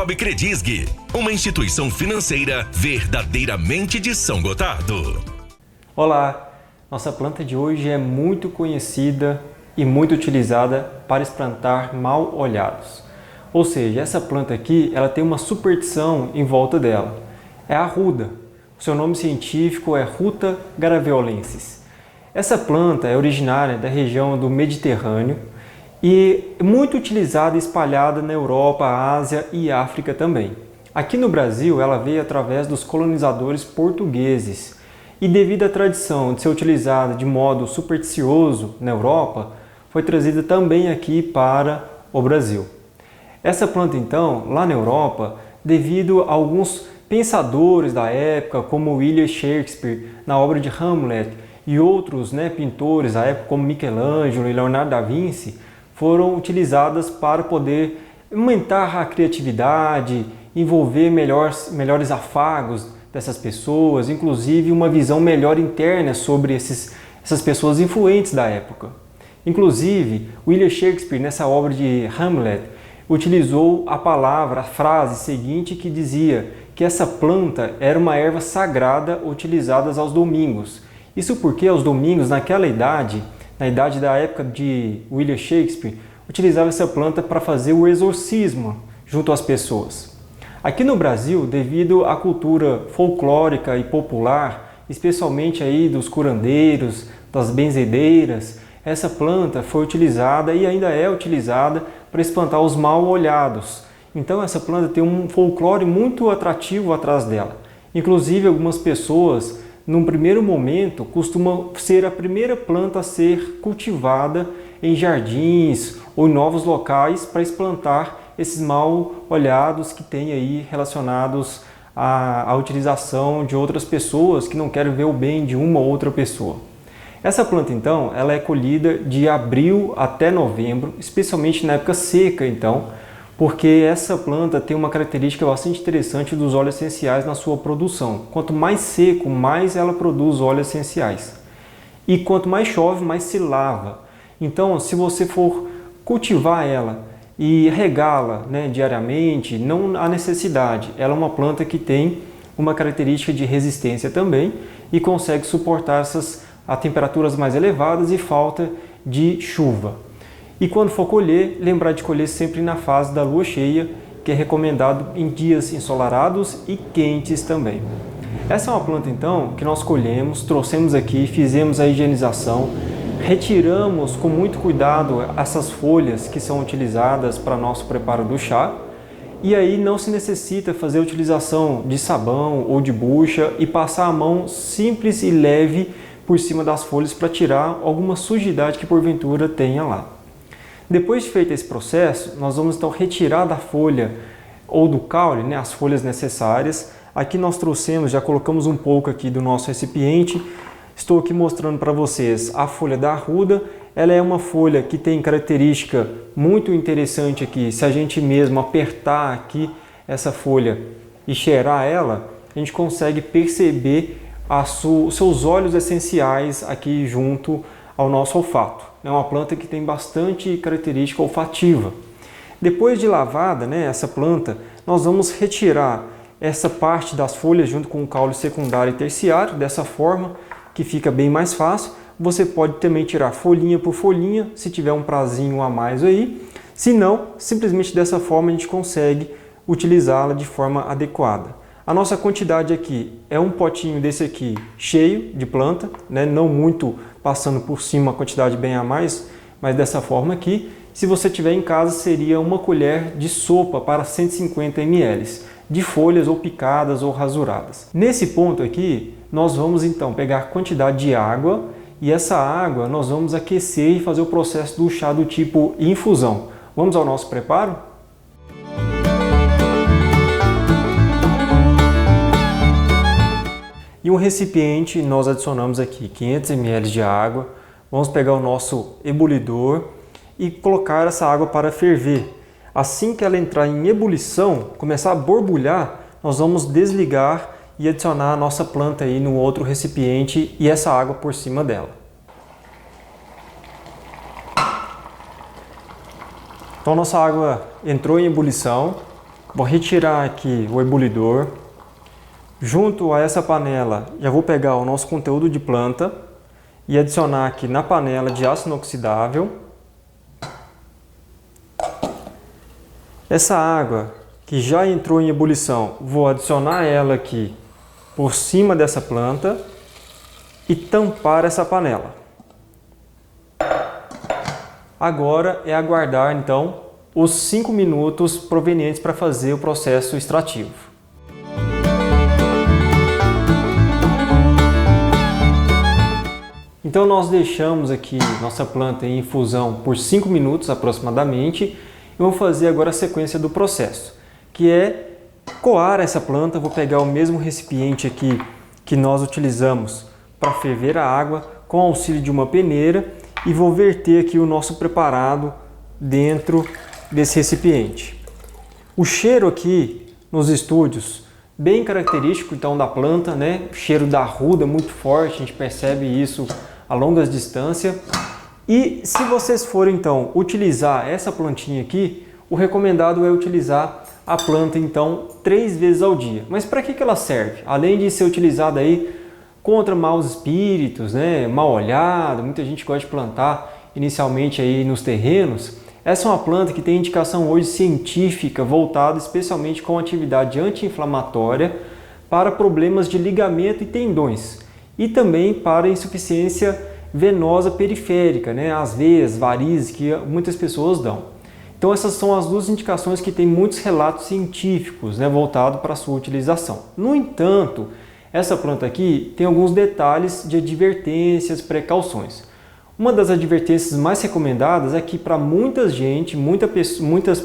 Cicobi Credisg, uma instituição financeira verdadeiramente de São Gotardo. Olá, nossa planta de hoje é muito conhecida e muito utilizada para espantar mal-olhados. Ou seja, essa planta aqui ela tem uma superstição em volta dela. É a arruda. O seu nome científico é Ruta graviolensis. Essa planta é originária da região do Mediterrâneo e muito utilizada e espalhada na Europa, Ásia e África também. Aqui no Brasil ela veio através dos colonizadores portugueses e devido à tradição de ser utilizada de modo supersticioso na Europa, foi trazida também aqui para o Brasil. Essa planta então, lá na Europa, devido a alguns pensadores da época, como William Shakespeare na obra de Hamlet e outros pintores da época como Michelangelo e Leonardo da Vinci, foram utilizadas para poder aumentar a criatividade, envolver melhores afagos dessas pessoas, inclusive uma visão melhor interna sobre essas pessoas influentes da época. Inclusive, William Shakespeare, nessa obra de Hamlet, utilizou a frase seguinte que dizia que essa planta era uma erva sagrada utilizada aos domingos. Isso porque aos domingos, naquela idade, na idade da época de William Shakespeare, utilizava essa planta para fazer o exorcismo junto às pessoas. Aqui no Brasil, devido à cultura folclórica e popular, especialmente aí dos curandeiros, das benzedeiras, essa planta foi utilizada e ainda é utilizada para espantar os mal-olhados. Então essa planta tem um folclore muito atrativo atrás dela. Inclusive algumas pessoas, num primeiro momento, costuma ser a primeira planta a ser cultivada em jardins ou em novos locais para espantar esses mal-olhados que tem aí relacionados à utilização de outras pessoas que não querem ver o bem de uma ou outra pessoa. Essa planta então, ela é colhida de abril até novembro, especialmente na época seca então, porque essa planta tem uma característica bastante interessante dos óleos essenciais na sua produção. Quanto mais seco, mais ela produz óleos essenciais. E quanto mais chove, mais se lava. Então, se você for cultivar ela e regá-la diariamente, não há necessidade. Ela é uma planta que tem uma característica de resistência também e consegue suportar a temperaturas mais elevadas e falta de chuva. E quando for colher, lembrar de colher sempre na fase da lua cheia, que é recomendado em dias ensolarados e quentes também. Essa é uma planta então que nós colhemos, trouxemos aqui, fizemos a higienização, retiramos com muito cuidado essas folhas que são utilizadas para nosso preparo do chá e aí não se necessita fazer a utilização de sabão ou de bucha e passar a mão simples e leve por cima das folhas para tirar alguma sujidade que porventura tenha lá. Depois de feito esse processo, nós vamos então retirar da folha ou do caule as folhas necessárias. Aqui nós trouxemos, já colocamos um pouco aqui do nosso recipiente. Estou aqui mostrando para vocês a folha da arruda. Ela é uma folha que tem característica muito interessante aqui. Se a gente mesmo apertar aqui essa folha e cheirar ela, a gente consegue perceber os seus óleos essenciais aqui junto ao nosso olfato. É uma planta que tem bastante característica olfativa. Depois de lavada, essa planta, nós vamos retirar essa parte das folhas junto com o caule secundário e terciário, dessa forma que fica bem mais fácil. Você pode também tirar folhinha por folhinha, se tiver um prazinho a mais aí. Se não, simplesmente dessa forma a gente consegue utilizá-la de forma adequada. A nossa quantidade aqui é um potinho desse aqui cheio de planta, não muito passando por cima, uma quantidade bem a mais, mas dessa forma aqui. Se você tiver em casa, seria uma colher de sopa para 150 ml, de folhas ou picadas ou rasuradas. Nesse ponto aqui, nós vamos então pegar a quantidade de água e essa água nós vamos aquecer e fazer o processo do chá do tipo infusão. Vamos ao nosso preparo? E um recipiente, nós adicionamos aqui 500 ml de água. Vamos pegar o nosso ebulidor e colocar essa água para ferver. Assim que ela entrar em ebulição, começar a borbulhar, nós vamos desligar e adicionar a nossa planta aí no outro recipiente e essa água por cima dela. Então nossa água entrou em ebulição Vou retirar aqui o ebulidor. Junto a essa panela, já vou pegar o nosso conteúdo de planta e adicionar aqui na panela de aço inoxidável. Essa água que já entrou em ebulição, vou adicionar ela aqui por cima dessa planta e tampar essa panela. Agora é aguardar então os 5 minutos provenientes para fazer o processo extrativo. Então nós deixamos aqui nossa planta em infusão por 5 minutos aproximadamente e vamos fazer agora a sequência do processo, que é coar essa planta. Vou pegar o mesmo recipiente aqui que nós utilizamos para ferver a água com auxílio de uma peneira e vou verter aqui o nosso preparado dentro desse recipiente. O cheiro aqui nos estúdios, bem característico então da planta, né? O cheiro da arruda muito forte, a gente percebe isso a longas distâncias. E se vocês forem então utilizar essa plantinha aqui, o recomendado é utilizar a planta então 3 vezes ao dia. Mas para que ela serve? Além de ser utilizada aí contra maus espíritos, né, mal olhado, muita gente gosta de plantar inicialmente aí nos terrenos. Essa é uma planta que tem indicação hoje científica voltada especialmente com atividade anti-inflamatória para problemas de ligamento e tendões e também para insuficiência venosa periférica, né, as veias, varizes que muitas pessoas dão. Então essas são as 2 indicações que tem muitos relatos científicos, né, voltados para a sua utilização. No entanto, essa planta aqui tem alguns detalhes de advertências, precauções. Uma das advertências mais recomendadas é que para muitas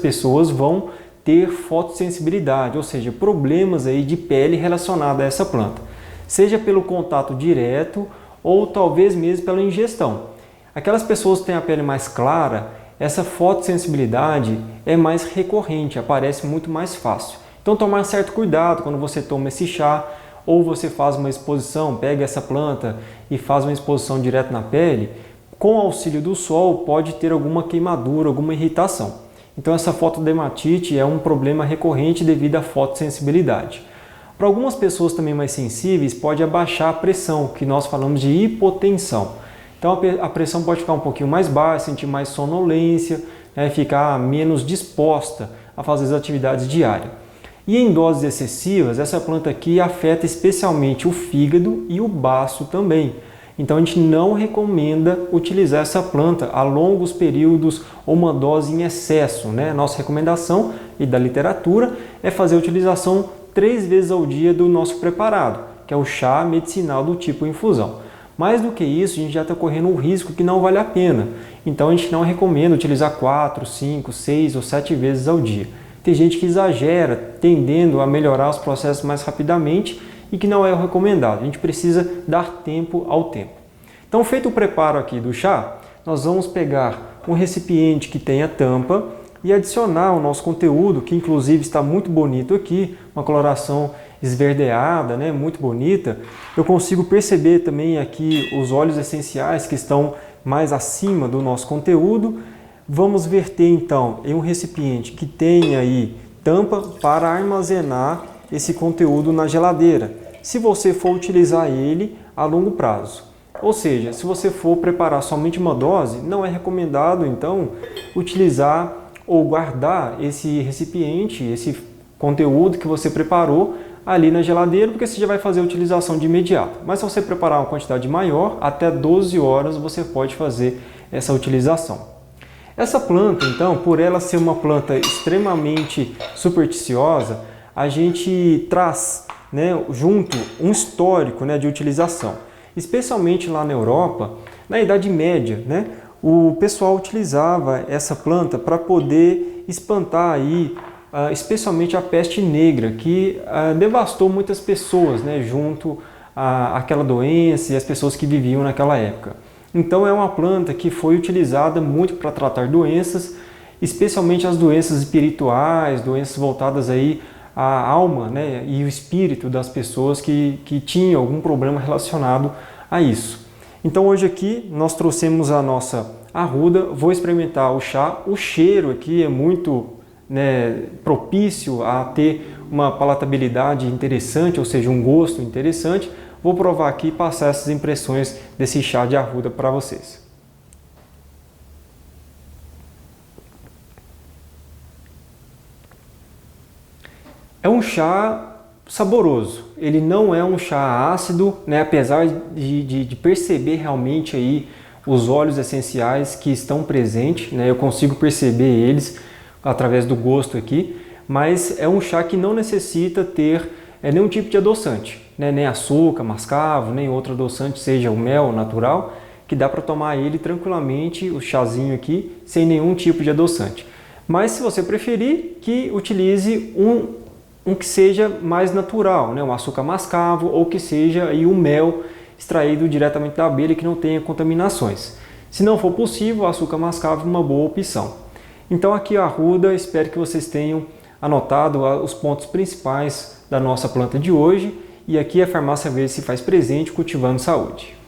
pessoas vão ter fotossensibilidade, ou seja, problemas aí de pele relacionados a essa planta, seja pelo contato direto ou talvez mesmo pela ingestão. Aquelas pessoas que têm a pele mais clara, essa fotossensibilidade é mais recorrente, aparece muito mais fácil. Então tomar certo cuidado quando você toma esse chá ou você faz uma exposição, pega essa planta e faz uma exposição direto na pele, com o auxílio do sol pode ter alguma queimadura, alguma irritação. Então essa fotodermatite é um problema recorrente devido à fotossensibilidade. Para algumas pessoas também mais sensíveis pode abaixar a pressão, que nós falamos de hipotensão. Então a pressão pode ficar um pouquinho mais baixa, sentir mais sonolência, né, ficar menos disposta a fazer as atividades diárias. E em doses excessivas, essa planta aqui afeta especialmente o fígado e o baço também. Então a gente não recomenda utilizar essa planta a longos períodos ou uma dose em excesso, né? Nossa recomendação e da literatura é fazer a utilização 3 vezes ao dia do nosso preparado, que é o chá medicinal do tipo infusão. Mais do que isso, a gente já está correndo um risco que não vale a pena. Então a gente não recomenda utilizar 4, 5, 6 ou 7 vezes ao dia. Tem gente que exagera, tendendo a melhorar os processos mais rapidamente e que não é o recomendado. A gente precisa dar tempo ao tempo. Então, feito o preparo aqui do chá, nós vamos pegar um recipiente que tenha tampa e adicionar o nosso conteúdo, que inclusive está muito bonito aqui, uma coloração esverdeada, né, muito bonita. Eu consigo perceber também aqui os óleos essenciais que estão mais acima do nosso conteúdo. Vamos verter então em um recipiente que tenha aí tampa para armazenar esse conteúdo na geladeira, se você for utilizar ele a longo prazo. Ou seja, se você for preparar somente uma dose, não é recomendado então utilizar ou guardar esse recipiente, esse conteúdo que você preparou ali na geladeira, porque você já vai fazer a utilização de imediato. Mas se você preparar uma quantidade maior, até 12 horas você pode fazer essa utilização. Essa planta, então, por ela ser uma planta extremamente supersticiosa, a gente traz, né, junto um histórico, né, de utilização. Especialmente lá na Europa, na Idade Média, né, o pessoal utilizava essa planta para poder espantar aí, especialmente a peste negra, que devastou muitas pessoas, né, junto àquela doença e as pessoas que viviam naquela época. Então é uma planta que foi utilizada muito para tratar doenças, especialmente as doenças espirituais, doenças voltadas aí à alma, né, e o espírito das pessoas que tinham algum problema relacionado a isso. Então hoje aqui nós trouxemos a nossa arruda, vou experimentar o chá, o cheiro aqui é muito né, propício a ter uma palatabilidade interessante, ou seja, um gosto interessante, vou provar aqui e passar essas impressões desse chá de arruda para vocês. É um chá saboroso, ele não é um chá ácido, né? Apesar de perceber realmente aí os óleos essenciais que estão presentes, né? Eu consigo perceber eles através do gosto aqui, mas é um chá que não necessita ter nenhum tipo de adoçante, né? Nem açúcar, mascavo, nem outro adoçante, seja o mel natural, que dá para tomar ele tranquilamente, o chazinho aqui, sem nenhum tipo de adoçante. Mas se você preferir, que utilize um que seja mais natural, né? Um açúcar mascavo ou que seja aí o mel extraído diretamente da abelha que não tenha contaminações. Se não for possível, o açúcar mascavo é uma boa opção. Então aqui a arruda, espero que vocês tenham anotado os pontos principais da nossa planta de hoje e aqui a Farmácia Verde se faz presente cultivando saúde.